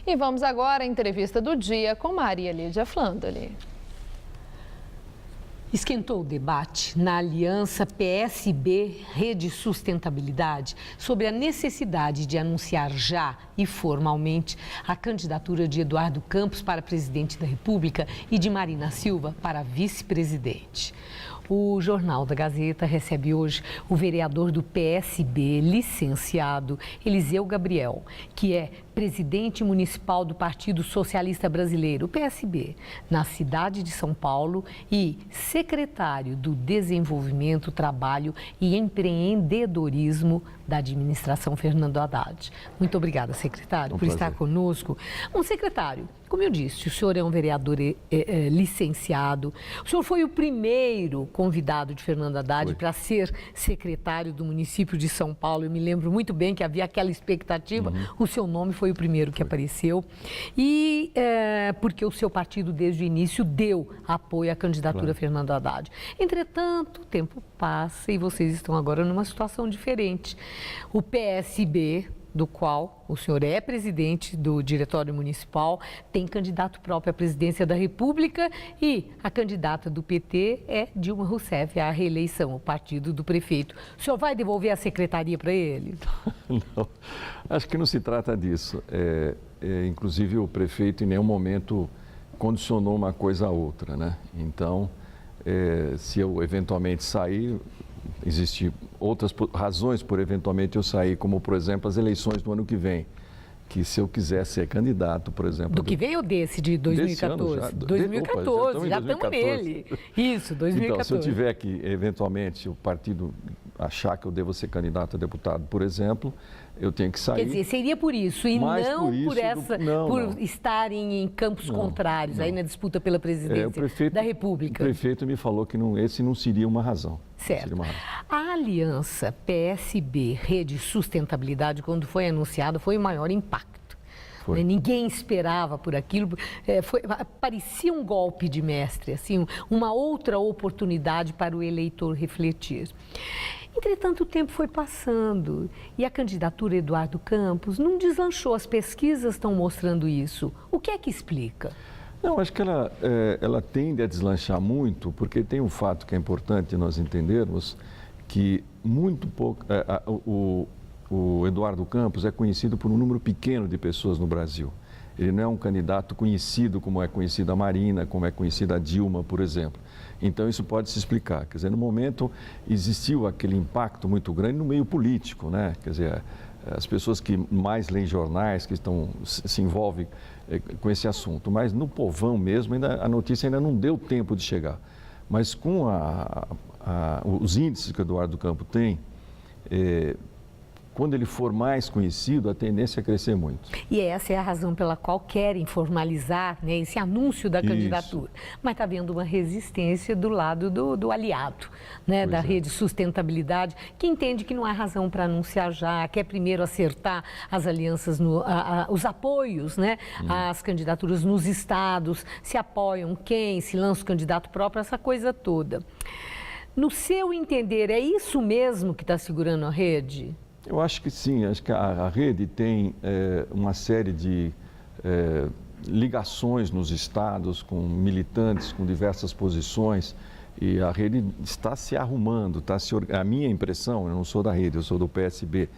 E vamos agora à entrevista do dia com Maria Lídia Flandoli. Esquentou o debate na aliança PSB Rede Sustentabilidade sobre a necessidade de anunciar já e formalmente a candidatura de Eduardo Campos para presidente da República e de Marina Silva para vice-presidente. O Jornal da Gazeta recebe hoje o vereador do PSB, licenciado Eliseu Gabriel, que é presidente municipal do Partido Socialista Brasileiro, o PSB, na cidade de São Paulo e secretário do Desenvolvimento, Trabalho e Empreendedorismo da administração Fernando Haddad. Muito obrigada, secretário, por estar conosco. Secretário, como eu disse, o senhor é um vereador licenciado. O senhor foi o primeiro convidado de Fernando Haddad para ser secretário do município de São Paulo. Eu me lembro muito bem que havia aquela expectativa. O seu nome foi o primeiro que apareceu. E porque o seu partido, desde o início, deu apoio à candidatura Fernando Haddad. Entretanto, o tempo passa e vocês estão agora numa situação diferente. O PSB, do qual o senhor é presidente do Diretório Municipal, tem candidato próprio à presidência da República e a candidata do PT é Dilma Rousseff à reeleição, o partido do prefeito. O senhor vai devolver a secretaria para ele? Não, acho que não se trata disso. Inclusive, o prefeito em nenhum momento condicionou uma coisa a outra, né? Então, se eu eventualmente sair, existem outras razões por eventualmente eu sair, como, por exemplo, as eleições do ano que vem, que se eu quiser ser candidato, por exemplo... Do que vem ou desse, de 2014? Já, 2014, já estamos nele. Isso, 2014. Então, se eu tiver que, eventualmente, o partido achar que eu devo ser candidato a deputado, por exemplo, eu tenho que sair. Quer dizer, seria por isso e não por estarem em campos contrários, aí na disputa pela presidência da República. O prefeito me falou que esse não seria uma razão. Certo. A aliança PSB Rede Sustentabilidade, quando foi anunciada, foi o maior impacto. Ninguém esperava por aquilo. Parecia um golpe de mestre, assim, uma outra oportunidade para o eleitor refletir. Entretanto, o tempo foi passando e a candidatura Eduardo Campos não deslanchou. As pesquisas estão mostrando isso. O que é que explica? Não, acho que ela tende a deslanchar muito, porque tem um fato que é importante nós entendermos, que muito pouco... O Eduardo Campos é conhecido por um número pequeno de pessoas no Brasil. Ele não é um candidato conhecido como é conhecida a Marina, como é conhecida a Dilma, por exemplo. Então, isso pode se explicar. Quer dizer, no momento, existiu aquele impacto muito grande no meio político, né? Quer dizer, as pessoas que mais leem jornais, que se envolvem com esse assunto. Mas no povão mesmo, a notícia ainda não deu tempo de chegar. Mas com os índices que o Eduardo Campos tem, quando ele for mais conhecido, a tendência é crescer muito. E essa é a razão pela qual querem formalizar, né, esse anúncio da candidatura. Mas está havendo uma resistência do lado do aliado, né, da Rede Sustentabilidade, que entende que não há razão para anunciar já, quer primeiro acertar as alianças, os apoios, né, às candidaturas nos estados, se apoiam quem, se lança o candidato próprio, essa coisa toda. No seu entender, é isso mesmo que está segurando a rede? Eu acho que sim, acho que a rede tem uma série de ligações nos estados com militantes, com diversas posições, e a rede está se arrumando, a minha impressão, eu não sou da rede, eu sou do PSB,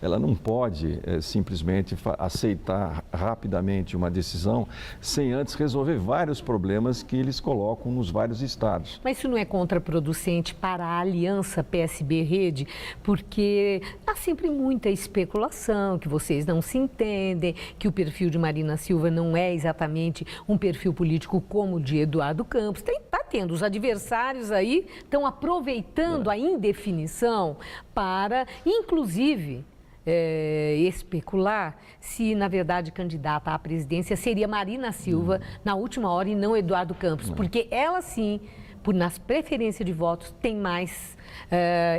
ela não pode simplesmente aceitar rapidamente uma decisão sem antes resolver vários problemas que eles colocam nos vários estados. Mas isso não é contraproducente para a aliança PSB-Rede? Porque há sempre muita especulação, que vocês não se entendem, que o perfil de Marina Silva não é exatamente um perfil político como o de Eduardo Campos. Está tendo, os adversários aí estão aproveitando a indefinição para, inclusive... especular se, na verdade, candidata à presidência seria Marina Silva na última hora e não Eduardo Campos, porque ela sim, nas preferências de votos, tem mais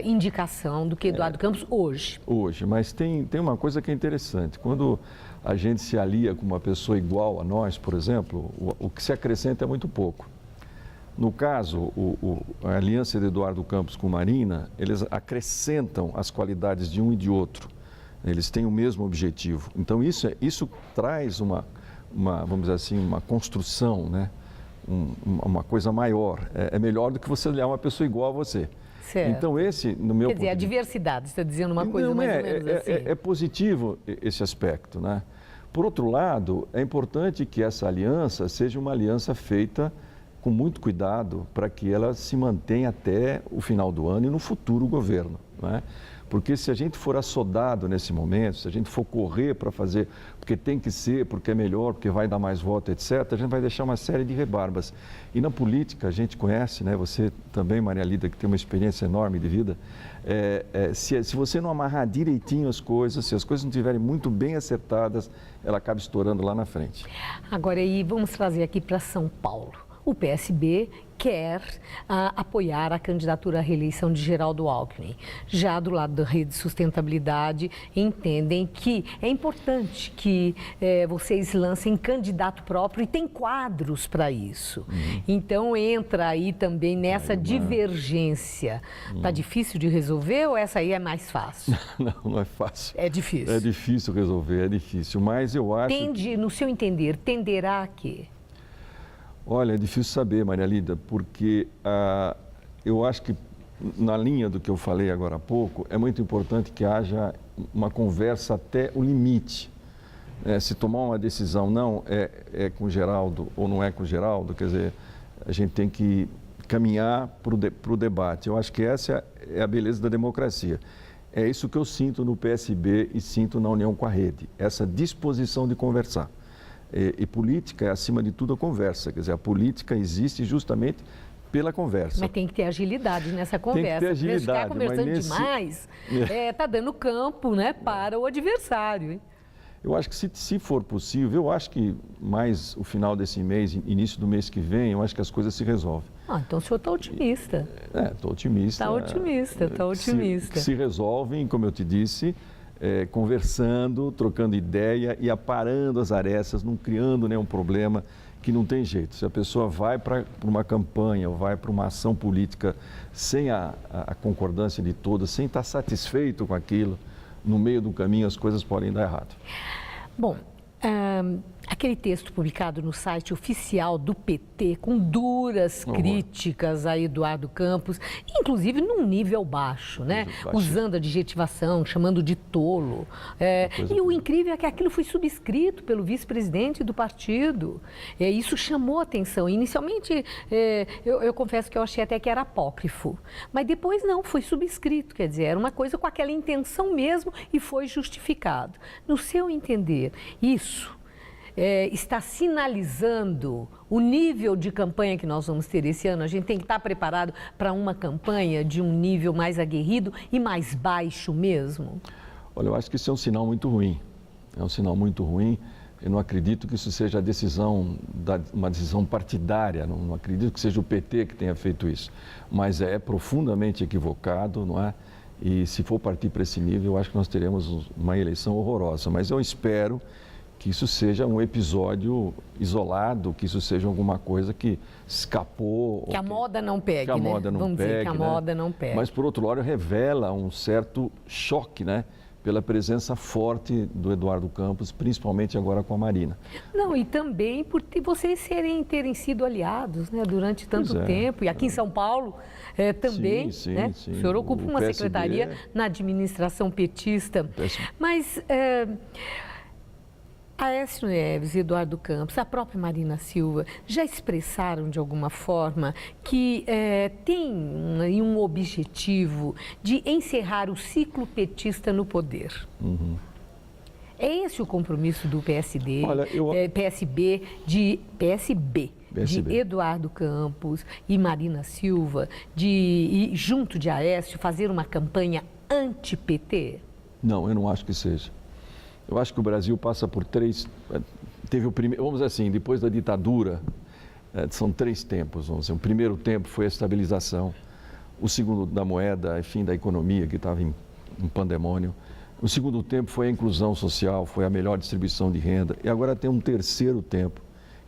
indicação do que Eduardo Campos hoje. Mas tem uma coisa que é interessante, quando a gente se alia com uma pessoa igual a nós, por exemplo, o que se acrescenta é muito pouco. No caso, a aliança de Eduardo Campos com Marina, eles acrescentam as qualidades de um e de outro. Eles têm o mesmo objetivo. Então, isso traz vamos dizer assim, uma construção, né? Uma coisa maior. É melhor do que você olhar uma pessoa igual a você. Certo. Então, esse, no meu Quer dizer, a diversidade, você está dizendo uma coisa mais ou menos assim. É positivo esse aspecto, né? Por outro lado, é importante que essa aliança seja uma aliança feita com muito cuidado para que ela se mantenha até o final do ano e no futuro governo, né? Porque se a gente for assodado nesse momento, se a gente for correr para fazer, porque tem que ser, porque é melhor, porque vai dar mais voto, etc., a gente vai deixar uma série de rebarbas. E na política, a gente conhece, né? Você também, Maria Lida, que tem uma experiência enorme de vida, se você não amarrar direitinho as coisas, se as coisas não estiverem muito bem acertadas, ela acaba estourando lá na frente. Agora, aí vamos trazer aqui para São Paulo. O PSB quer apoiar a candidatura à reeleição de Geraldo Alckmin. Já do lado da Rede Sustentabilidade, entendem que é importante que vocês lancem candidato próprio e tem quadros para isso. Então, entra aí também nessa divergência. Está difícil de resolver ou essa aí é mais fácil? Não é fácil. É difícil. É difícil resolver, é difícil, mas eu acho... No seu entender, tenderá a quê? Olha, é difícil saber, Maria Lida, porque eu acho que, na linha do que eu falei agora há pouco, é muito importante que haja uma conversa até o limite. Se tomar uma decisão não é com o Geraldo ou não é com o Geraldo, quer dizer, a gente tem que caminhar para o debate. Eu acho que essa é a beleza da democracia. É isso que eu sinto no PSB e sinto na união com a Rede, essa disposição de conversar. E política é, acima de tudo, a conversa. Quer dizer, a política existe justamente pela conversa. Mas tem que ter agilidade nessa conversa. Tem que ter agilidade. Se ficar conversando demais, está dando campo, né, para o adversário. Hein? Eu acho que se for possível, eu acho que mais o final desse mês, início do mês que vem, eu acho que as coisas se resolvem. Então o senhor está otimista. Estou otimista. Está otimista. Se resolvem, como eu te disse... conversando, trocando ideia e aparando as arestas, não criando nenhum problema que não tem jeito. Se a pessoa vai para uma campanha ou vai para uma ação política sem a concordância de todas, sem estar satisfeito com aquilo, no meio do caminho as coisas podem dar errado. Bom, aquele texto publicado no site oficial do PT, com duras críticas a Eduardo Campos, inclusive num nível baixo, né? Usando adjetivação, chamando de tolo. E o incrível é que aquilo foi subscrito pelo vice-presidente do partido. Isso chamou a atenção. Inicialmente, eu confesso que eu achei até que era apócrifo. Mas depois não, foi subscrito. Quer dizer, era uma coisa com aquela intenção mesmo e foi justificado. No seu entender, isso está sinalizando o nível de campanha que nós vamos ter esse ano? A gente tem que estar preparado para uma campanha de um nível mais aguerrido e mais baixo mesmo? Olha, eu acho que isso é um sinal muito ruim. É um sinal muito ruim. Eu não acredito que isso seja uma decisão partidária, não acredito que seja o PT que tenha feito isso. Mas é profundamente equivocado, não é? E se for partir para esse nível, eu acho que nós teremos uma eleição horrorosa. Mas eu espero que isso seja um episódio isolado, que isso seja alguma coisa que escapou. Que a moda não pegue, que a moda não Vamos pegue, dizer que a moda não pegue. Mas, por outro lado, revela um certo choque, né? Pela presença forte do Eduardo Campos, principalmente agora com a Marina. Não, e também por vocês terem sido aliados, né, durante tanto tempo. E aqui em São Paulo também, sim, né? Sim. O senhor ocupa uma PSB, secretaria na administração petista. Mas Aécio Neves, Eduardo Campos, a própria Marina Silva já expressaram de alguma forma que tem um objetivo de encerrar o ciclo petista no poder. É esse o compromisso do PSD, PSB, de Eduardo Campos e Marina Silva, de junto de Aécio, fazer uma campanha anti-PT? Não, eu não acho que seja. Eu acho que o Brasil passa por teve o primeiro, vamos dizer assim, depois da ditadura, são 3 tempos, vamos dizer. O primeiro tempo foi a estabilização, o segundo da moeda, enfim, da economia que estava em pandemônio. O segundo tempo foi a inclusão social, foi a melhor distribuição de renda. E agora tem um terceiro tempo,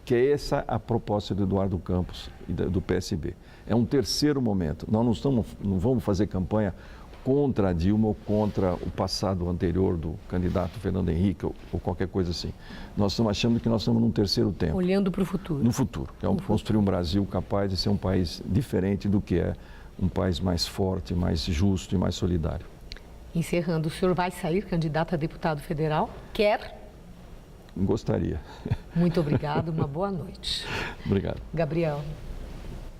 que é essa a proposta do Eduardo Campos e do PSB. É um terceiro momento. Nós não vamos fazer campanha contra a Dilma ou contra o passado anterior do candidato Fernando Henrique ou qualquer coisa assim. Nós estamos achando que nós estamos num terceiro tempo. Olhando para o futuro. No futuro. É construir um Brasil capaz de ser um país diferente do que é um país mais forte, mais justo e mais solidário. Encerrando, o senhor vai sair candidato a deputado federal? Quer? Gostaria. Muito obrigado, uma boa noite. Obrigado. Gabriel.